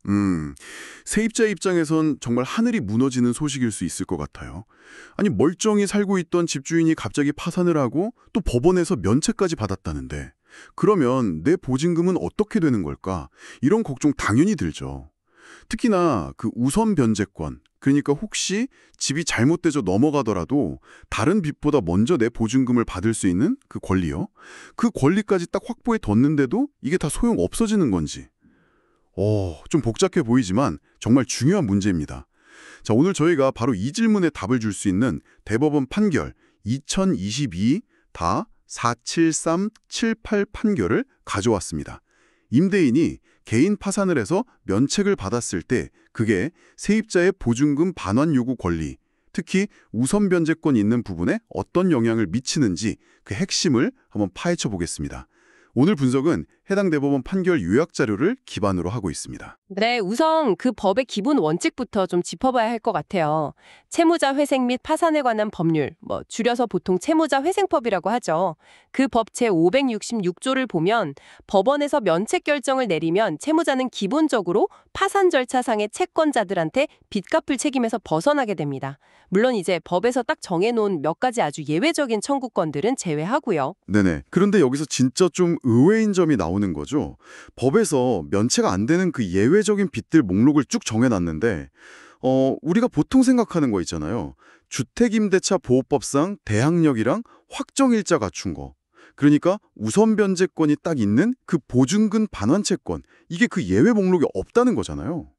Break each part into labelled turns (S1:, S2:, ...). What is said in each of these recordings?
S1: 음, 세입자의 입장에선 정말 하늘이 무너지는 소식일 수 있을 것 같아요. 아니, 멀쩡히 살고 있던 집주인이 갑자기 파산을 하고 또 법원에서 면책까지 받았다는데 그러면 내 보증금은 어떻게 되는 걸까? 이런 걱정 당연히 들죠. 특히나 그 우선 변제권, 그러니까 혹시 집이 잘못돼서 넘어가더라도 다른 빚보다 먼저 내 보증금을 받을 수 있는 그 권리요? 그 권리까지 딱 확보해 뒀는데도 이게 다 소용 없어지는 건지. 좀 복잡해 보이지만 정말 중요한 문제입니다. 자, 오늘 저희가 바로 이 질문에 답을 줄 수 있는 대법원 판결 2022-47378 판결을 가져왔습니다. 임대인이 개인 파산을 해서 면책을 받았을 때 그게 세입자의 보증금 반환 요구 권리, 특히 우선 변제권이 있는 부분에 어떤 영향을 미치는지 그 핵심을 한번 파헤쳐 보겠습니다. 오늘 분석은 해당 대법원 판결 요약 자료를 기반으로 하고 있습니다.
S2: 네, 우선 그 법의 기본 원칙부터 좀 짚어봐야 할 것 같아요. 채무자 회생 및 파산에 관한 법률, 줄여서 보통 채무자 회생법이라고 하죠. 그 법 제566조를 보면 법원에서 면책 결정을 내리면 채무자는 기본적으로 파산 절차상의 채권자들한테 빚 갚을 책임에서 벗어나게 됩니다. 물론 이제 법에서 딱 정해놓은 몇 가지 아주 예외적인 청구권들은 제외하고요.
S1: 네네. 그런데 여기서 진짜 좀 의외인 점이 나오는 거죠. 법에서 면체가 안 되는 그 예외적인 빚들 목록을 쭉 정해놨는데 우리가 보통 생각하는 거 있잖아요. 주택임대차 보호법상 대항력이랑 확정일자 갖춘 거. 그러니까 우선 변제권이 딱 있는 그 보증금 반환채권. 이게 그 예외 목록에 없다는 거잖아요.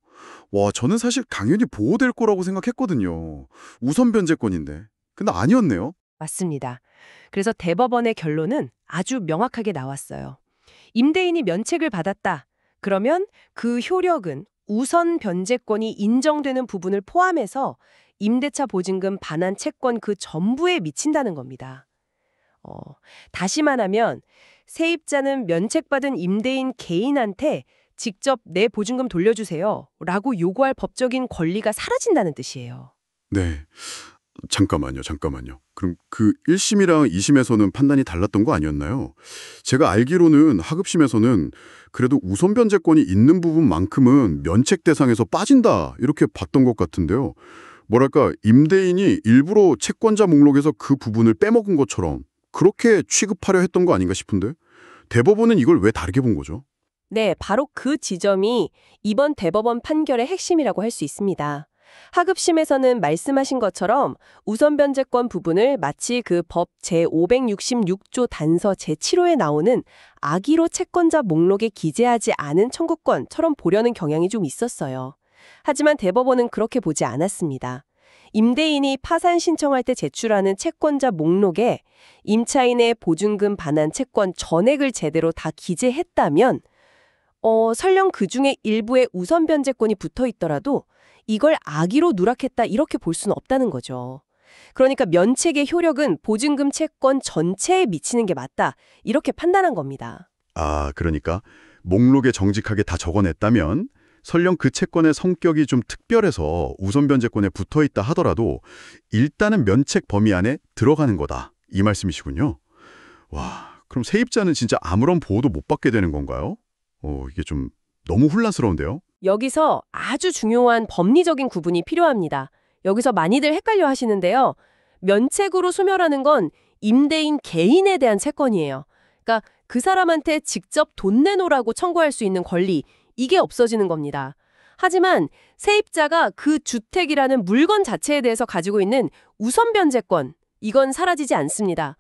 S1: 와, 저는 사실 당연히 보호될 거라고 생각했거든요. 우선 변제권인데. 근데 아니었네요.
S2: 맞습니다. 그래서 대법원의 결론은 아주 명확하게 나왔어요. 임대인이 면책을 받았다. 그러면 그 효력은 우선 변제권이 인정되는 부분을 포함해서 임대차 보증금 반환 채권 그 전부에 미친다는 겁니다. 다시 말하면 세입자는 면책받은 임대인 개인한테 직접 내 보증금 돌려주세요 라고 요구할 법적인 권리가 사라진다는 뜻이에요.
S1: 네. 잠깐만요. 그럼 그 1심이랑 2심에서는 판단이 달랐던 거 아니었나요? 제가 알기로는 하급심에서는 그래도 우선 변제권이 있는 부분만큼은 면책 대상에서 빠진다 이렇게 봤던 것 같은데요. 뭐랄까 임대인이 일부러 채권자 목록에서 그 부분을 빼먹은 것처럼 그렇게 취급하려 했던 거 아닌가 싶은데 대법원은 이걸 왜 다르게 본 거죠?
S2: 네, 바로 그 지점이 이번 대법원 판결의 핵심이라고 할 수 있습니다. 하급심에서는 말씀하신 것처럼 우선 변제권 부분을 마치 그 법 제566조 단서 제7호에 나오는 악의로 채권자 목록에 기재하지 않은 청구권처럼 보려는 경향이 좀 있었어요. 하지만 대법원은 그렇게 보지 않았습니다. 임대인이 파산 신청할 때 제출하는 채권자 목록에 임차인의 보증금 반환 채권 전액을 제대로 다 기재했다면 설령 그중에 일부에 우선 변제권이 붙어 있더라도 이걸 악의로 누락했다 이렇게 볼 수는 없다는 거죠. 그러니까 면책의 효력은 보증금 채권 전체에 미치는 게 맞다 이렇게 판단한 겁니다.
S1: 아, 그러니까 목록에 정직하게 다 적어냈다면 설령 그 채권의 성격이 좀 특별해서 우선 변제권에 붙어있다 하더라도 일단은 면책 범위 안에 들어가는 거다. 이 말씀이시군요. 와, 그럼 세입자는 진짜 아무런 보호도 못 받게 되는 건가요? 이게 좀 너무 혼란스러운데요?
S2: 여기서 아주 중요한 법리적인 구분이 필요합니다. 여기서 많이들 헷갈려 하시는데요. 면책으로 소멸하는 건 임대인 개인에 대한 채권이에요. 그러니까 그 사람한테 직접 돈 내놓으라고 청구할 수 있는 권리, 이게 없어지는 겁니다. 하지만 세입자가 그 주택이라는 물건 자체에 대해서 가지고 있는 우선 변제권, 이건 사라지지 않습니다.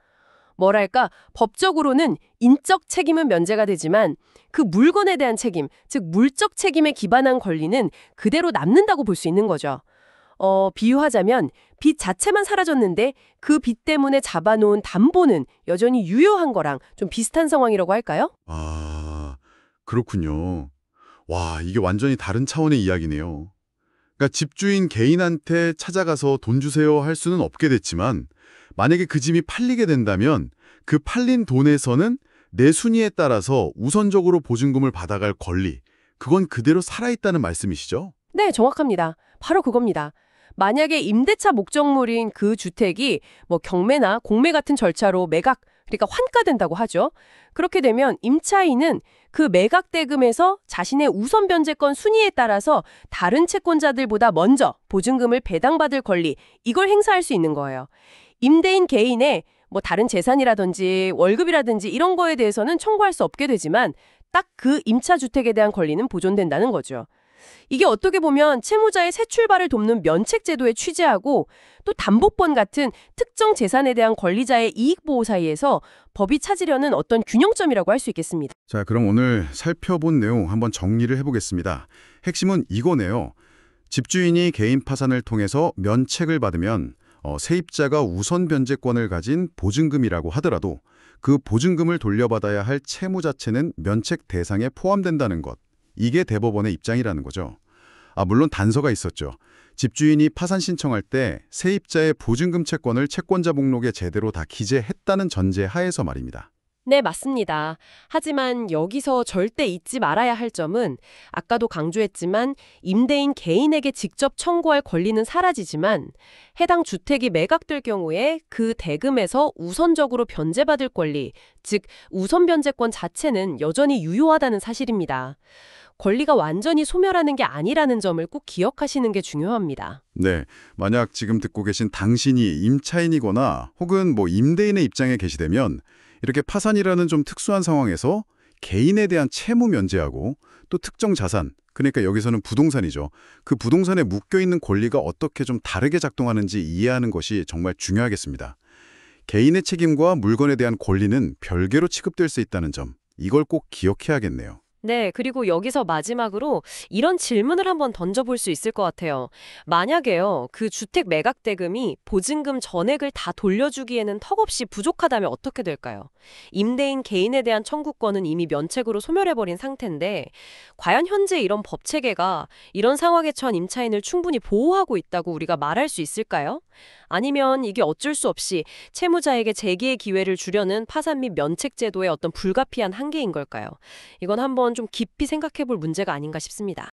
S2: 뭐랄까, 법적으로는 인적 책임은 면제가 되지만 그 물건에 대한 책임, 즉 물적 책임에 기반한 권리는 그대로 남는다고 볼 수 있는 거죠. 비유하자면 빚 자체만 사라졌는데 그 빚 때문에 잡아놓은 담보는 여전히 유효한 거랑 좀 비슷한 상황이라고 할까요?
S1: 아, 그렇군요. 와, 이게 완전히 다른 차원의 이야기네요. 그러니까 집주인 개인한테 찾아가서 돈 주세요 할 수는 없게 됐지만 만약에 그 집이 팔리게 된다면 그 팔린 돈에서는 내 순위에 따라서 우선적으로 보증금을 받아갈 권리, 그건 그대로 살아있다는 말씀이시죠?
S2: 네, 정확합니다. 바로 그겁니다. 만약에 임대차 목적물인 그 주택이 경매나 공매 같은 절차로 매각, 그러니까 환가된다고 하죠. 그렇게 되면 임차인은 그 매각 대금에서 자신의 우선 변제권 순위에 따라서 다른 채권자들보다 먼저 보증금을 배당받을 권리, 이걸 행사할 수 있는 거예요. 임대인 개인의 다른 재산이라든지 월급이라든지 이런 거에 대해서는 청구할 수 없게 되지만 딱 그 임차주택에 대한 권리는 보존된다는 거죠. 이게 어떻게 보면 채무자의 새 출발을 돕는 면책제도의 취지하고 또 담보권 같은 특정 재산에 대한 권리자의 이익보호 사이에서 법이 찾으려는 어떤 균형점이라고 할 수 있겠습니다.
S1: 자, 그럼 오늘 살펴본 내용 한번 정리를 해보겠습니다. 핵심은 이거네요. 집주인이 개인 파산을 통해서 면책을 받으면 세입자가 우선 변제권을 가진 보증금이라고 하더라도 그 보증금을 돌려받아야 할 채무 자체는 면책 대상에 포함된다는 것. 이게 대법원의 입장이라는 거죠. 물론 단서가 있었죠. 집주인이 파산 신청할 때 세입자의 보증금 채권을 채권자 목록에 제대로 다 기재했다는 전제 하에서 말입니다.
S2: 네, 맞습니다. 하지만 여기서 절대 잊지 말아야 할 점은 아까도 강조했지만 임대인 개인에게 직접 청구할 권리는 사라지지만 해당 주택이 매각될 경우에 그 대금에서 우선적으로 변제받을 권리, 즉 우선 변제권 자체는 여전히 유효하다는 사실입니다. 권리가 완전히 소멸하는 게 아니라는 점을 꼭 기억하시는 게 중요합니다.
S1: 네, 만약 지금 듣고 계신 당신이 임차인이거나 혹은 임대인의 입장에 계시다면 이렇게 파산이라는 좀 특수한 상황에서 개인에 대한 채무 면제하고 또 특정 자산, 그러니까 여기서는 부동산이죠. 그 부동산에 묶여있는 권리가 어떻게 좀 다르게 작동하는지 이해하는 것이 정말 중요하겠습니다. 개인의 책임과 물건에 대한 권리는 별개로 취급될 수 있다는 점, 이걸 꼭 기억해야겠네요.
S2: 네, 그리고 여기서 마지막으로 이런 질문을 한번 던져볼 수 있을 것 같아요. 만약에요, 그 주택 매각 대금이 보증금 전액을 다 돌려주기에는 턱없이 부족하다면 어떻게 될까요? 임대인 개인에 대한 청구권은 이미 면책으로 소멸해버린 상태인데 과연 현재 이런 법 체계가 이런 상황에 처한 임차인을 충분히 보호하고 있다고 우리가 말할 수 있을까요? 아니면 이게 어쩔 수 없이 채무자에게 재기의 기회를 주려는 파산 및 면책 제도의 어떤 불가피한 한계인 걸까요? 이건 한번 좀 깊이 생각해 볼 문제가 아닌가 싶습니다.